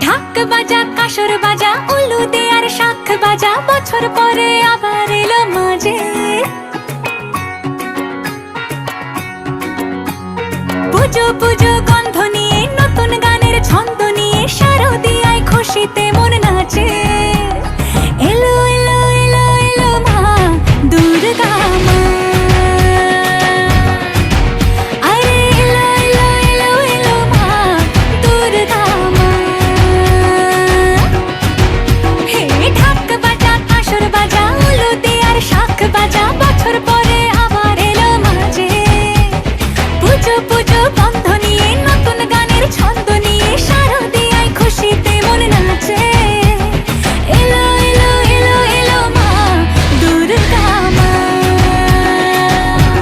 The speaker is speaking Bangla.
ঢাক বাজা কাসর বাজা উলু দে আর শাখ বাজা, বছর পরে আবার এলো মাঝে। পুজো পুজো গন্ধ নিয়ে নতুন গানের ছন্দ